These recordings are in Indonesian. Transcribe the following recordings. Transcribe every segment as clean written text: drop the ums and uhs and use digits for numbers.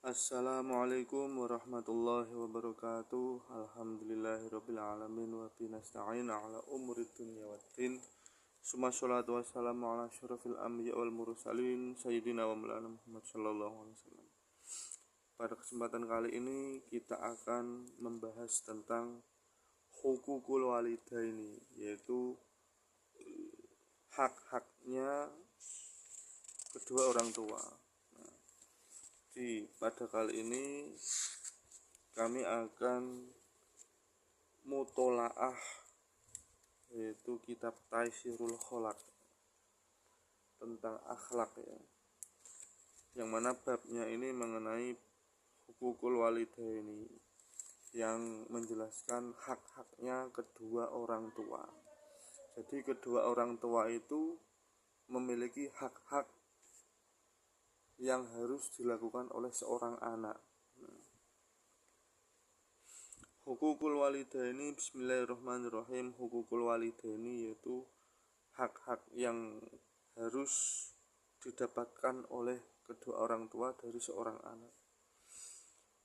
Assalamualaikum warahmatullahi wabarakatuh. Alhamdulillahirabbil alamin wa bihi nasta'in ala umuri dunya waddin. Summa sholatu wassalamu ala asyrofil anbiya wal mursalin sayyidina wa maulana Muhammad sallallahu alaihi wasallam. Pada kesempatan kali ini kita akan membahas tentang hukukul walidaini, yaitu hak-haknya kedua orang tua. Pada kali ini kami akan mutolaah, yaitu kitab Taisirul Kholaq tentang akhlak ya, yang mana babnya ini mengenai hukukul walidaini, yang menjelaskan hak-haknya kedua orang tua. Jadi kedua orang tua itu memiliki hak-hak yang harus dilakukan oleh seorang anak. Hukukul walidaini, bismillahirrahmanirrahim. Hukukul walidaini yaitu hak-hak yang harus didapatkan oleh kedua orang tua dari seorang anak.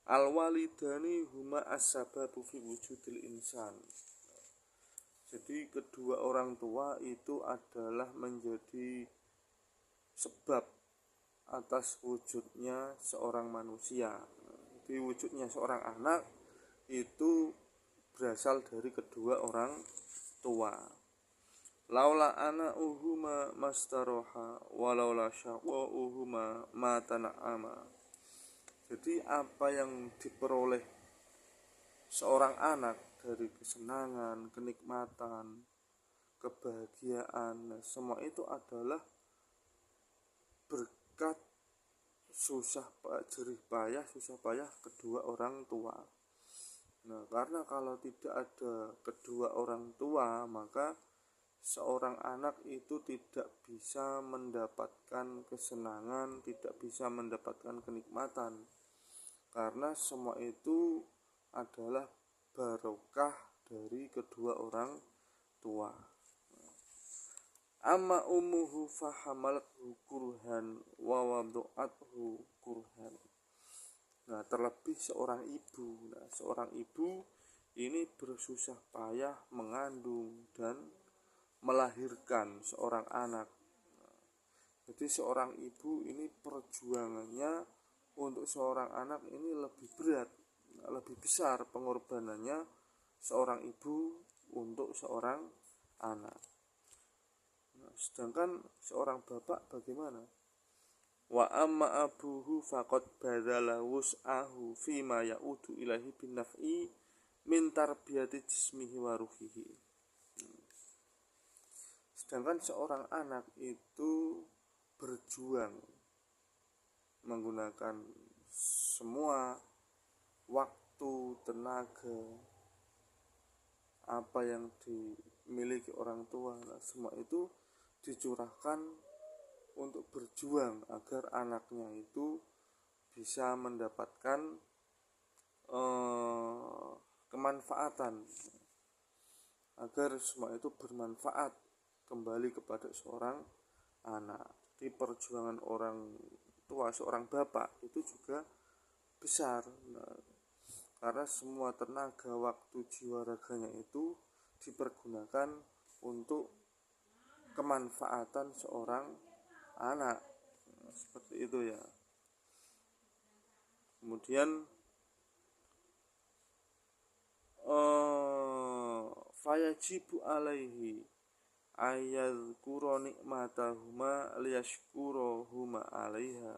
Al walidani huma as-sababu fi wujudil insan. Jadi kedua orang tua itu adalah menjadi sebab atas wujudnya seorang manusia. Jadi wujudnya seorang anak itu berasal dari kedua orang tua. Laula ana uhuma mastaroha walaula syaqwa uhuma matana'ama. Jadi apa yang diperoleh seorang anak dari kesenangan, kenikmatan, kebahagiaan, semua itu adalah berkat jerih payah kedua orang tua. Nah, karena kalau tidak ada kedua orang tua, maka seorang anak itu tidak bisa mendapatkan kesenangan, tidak bisa mendapatkan kenikmatan, karena semua itu adalah barokah dari kedua orang tua. Amma ummuhu fahamalathu kurhan wa wadu'athu kurhan. Nah, terlebih seorang ibu. Seorang ibu ini bersusah payah mengandung dan melahirkan seorang anak. Jadi seorang ibu ini perjuangannya untuk seorang anak ini lebih berat, lebih besar pengorbanannya seorang ibu untuk seorang anak. Sedangkan seorang bapak bagaimana? Wa amma abuhu faqad badala wus'ahu fima ya'udu ilahi bin naf'i min tarbiyati jismihi wa ruhihi. Sedangkan seorang anak itu berjuang menggunakan semua waktu, tenaga, apa yang dimiliki orang tua, semua itu dicurahkan untuk berjuang agar anaknya itu bisa mendapatkan kemanfaatan, agar semua itu bermanfaat kembali kepada seorang anak. Di perjuangan orang tua, seorang bapak itu juga besar, karena semua tenaga, waktu, jiwa, raganya itu dipergunakan untuk kemanfaatan seorang anak. Seperti itu ya. Kemudian fayajibu alaihi ayyadhkura nikmatahuma liyashkurahuma alaiha.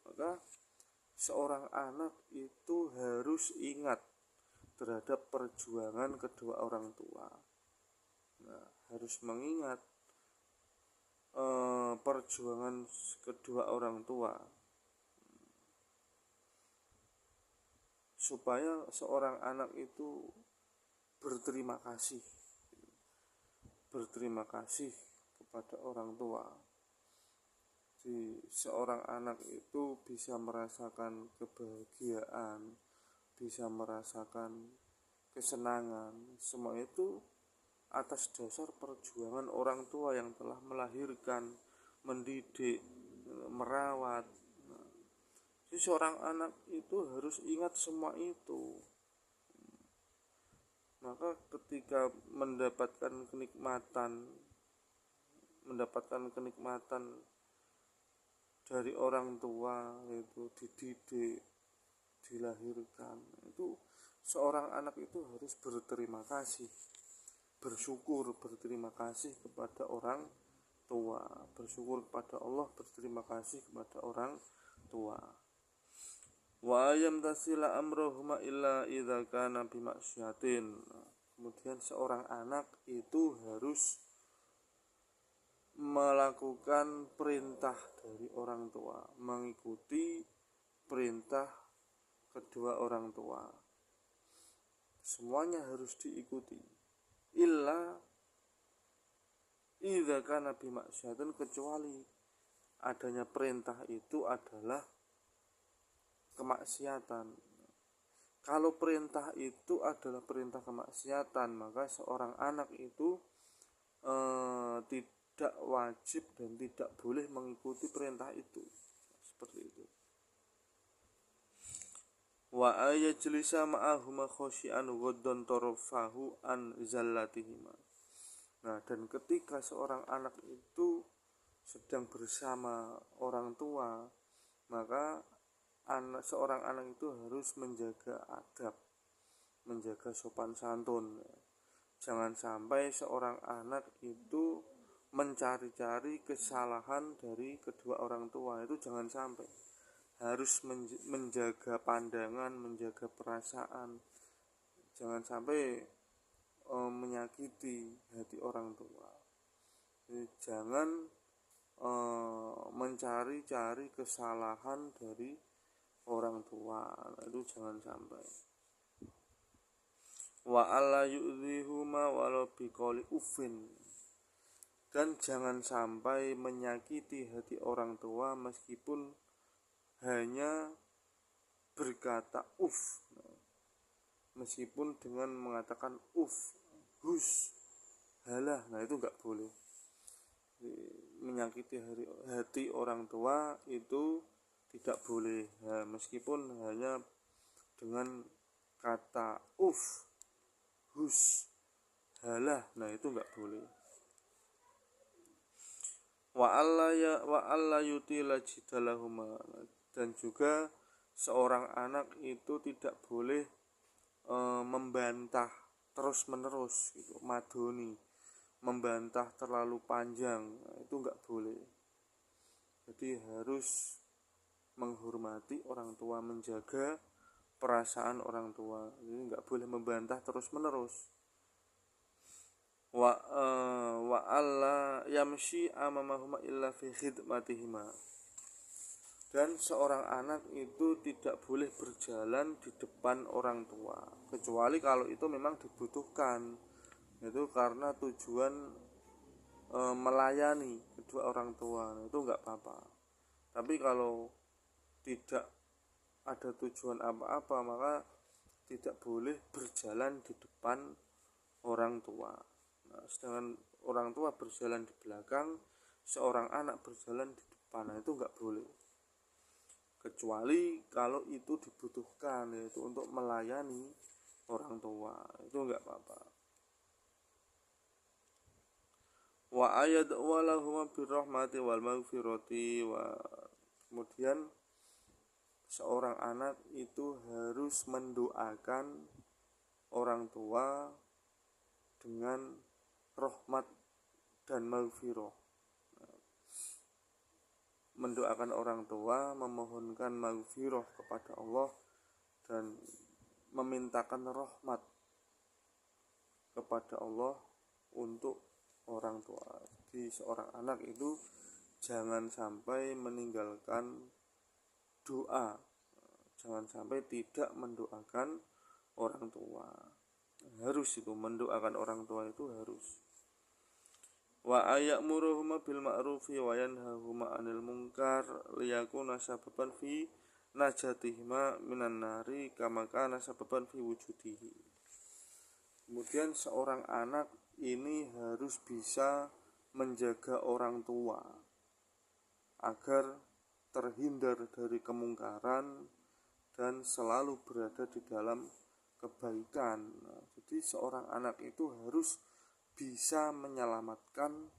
Maka seorang anak itu harus ingat terhadap perjuangan kedua orang tua. Harus mengingat perjuangan kedua orang tua, supaya seorang anak itu berterima kasih kepada orang tua. Jadi seorang anak itu bisa merasakan kebahagiaan, bisa merasakan kesenangan, semua itu atas dasar perjuangan orang tua yang telah melahirkan, mendidik, merawat. Jadi seorang anak itu harus ingat semua itu. Maka ketika mendapatkan kenikmatan dari orang tua, itu dididik, dilahirkan, itu seorang anak itu harus berterima kasih, berterima kasih kepada orang tua, bersyukur kepada Allah, berterima kasih kepada orang tua. Wa ayam tasila amrohuma illa idza kana bimaksiatin. Kemudian seorang anak itu harus melakukan perintah dari orang tua, mengikuti perintah kedua orang tua. Semuanya harus diikuti. Illa idza kana bimaksiatin, kecuali adanya perintah itu adalah kemaksiatan. Kalau perintah itu adalah perintah kemaksiatan, maka seorang anak itu tidak wajib dan tidak boleh mengikuti perintah itu. Seperti itu. Wa ayajlisa ma'ahuma khosyi'an ghaddon tarafahu an zallatihima. Nah, dan ketika seorang anak itu sedang bersama orang tua, maka seorang anak itu harus menjaga adab, menjaga sopan santun. Jangan sampai seorang anak itu mencari-cari kesalahan dari kedua orang tua, itu jangan sampai. Harus menjaga pandangan, menjaga perasaan, jangan sampai menyakiti hati orang tua. Jadi, jangan mencari-cari kesalahan dari orang tua, itu jangan sampai. Wa alla yu'dhihuma walau biqauli uffin, dan jangan sampai menyakiti hati orang tua meskipun hanya berkata meskipun dengan mengatakan hus, halah. Nah, itu enggak boleh. Menyakiti hati orang tua itu tidak boleh. Nah, meskipun hanya dengan kata hus, halah. Nah, itu enggak boleh. Wa alla yutila jidalahuma, dan juga seorang anak itu tidak boleh membantah terus menerus gitu, madoni, membantah terlalu panjang. Nah, itu enggak boleh. Jadi harus menghormati orang tua, menjaga perasaan orang tua. Jadi enggak boleh membantah terus menerus. Wa alla yamshi amamahuma illa fi khidmatihima, dan seorang anak itu tidak boleh berjalan di depan orang tua kecuali kalau itu memang dibutuhkan, itu karena tujuan melayani kedua orang tua, itu enggak apa-apa. Tapi kalau tidak ada tujuan apa-apa, maka tidak boleh berjalan di depan orang tua. Nah, sedangkan orang tua berjalan di belakang, seorang anak berjalan di depan, nah, itu enggak boleh. Kecuali kalau itu dibutuhkan, yaitu untuk melayani orang tua, itu enggak apa-apa. Wa ayad walahuma birrahmati wal maghfirati, kemudian seorang anak itu harus mendoakan orang tua dengan rahmat dan maghfirah. Mendoakan orang tua, memohonkan maghfirah kepada Allah, dan memintakan rahmat kepada Allah untuk orang tua. Jadi seorang anak itu jangan sampai meninggalkan doa, jangan sampai tidak mendoakan orang tua. Harus itu, mendoakan orang tua itu harus. Wa ayyamuruhuma bil ma'rufi wa yanhahuma 'anil munkar liyakuna sababan fi najatihima minan nari kama kana sababan fi wujudihi. Kemudian seorang anak ini harus bisa menjaga orang tua agar terhindar dari kemungkaran dan selalu berada di dalam kebaikan. Nah, jadi seorang anak itu harus bisa menyelamatkan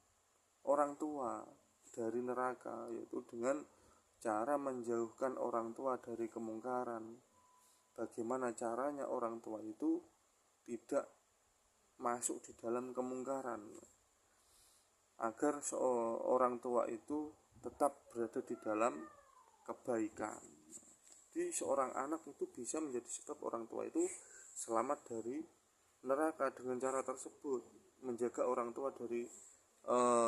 orang tua dari neraka, yaitu dengan cara menjauhkan orang tua dari kemungkaran. Bagaimana caranya orang tua itu tidak masuk di dalam kemungkaran, agar seorang tua itu tetap berada di dalam kebaikan. Jadi seorang anak itu bisa menjadi sebab orang tua itu selamat dari neraka dengan cara tersebut, menjaga orang tua dari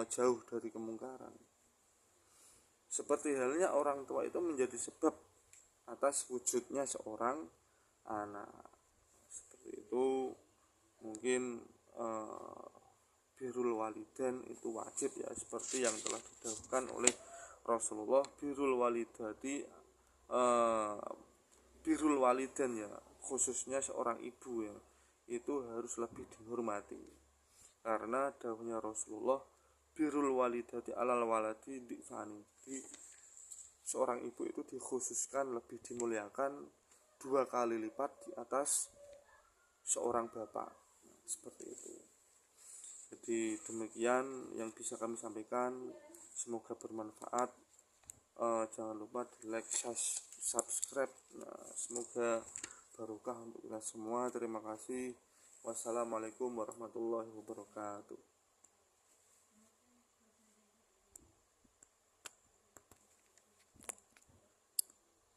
jauh dari kemungkaran. Seperti halnya orang tua itu menjadi sebab atas wujudnya seorang anak. Seperti itu mungkin birrul walidain itu wajib ya, seperti yang telah didahulukan oleh Rasulullah. Birrul walidati birrul walidain ya, khususnya seorang ibu ya, itu harus lebih dihormati, karena dahulunya Rasulullah birrul walidati alal waladi difani. Jadi seorang ibu itu dikhususkan lebih dimuliakan 2 kali lipat di atas seorang bapak. Nah, seperti itu. Jadi demikian yang bisa kami sampaikan, semoga bermanfaat. Jangan lupa di like, subscribe. Nah, semoga barokah untuk kita semua. Terima kasih. Wassalamualaikum warahmatullahi wabarakatuh.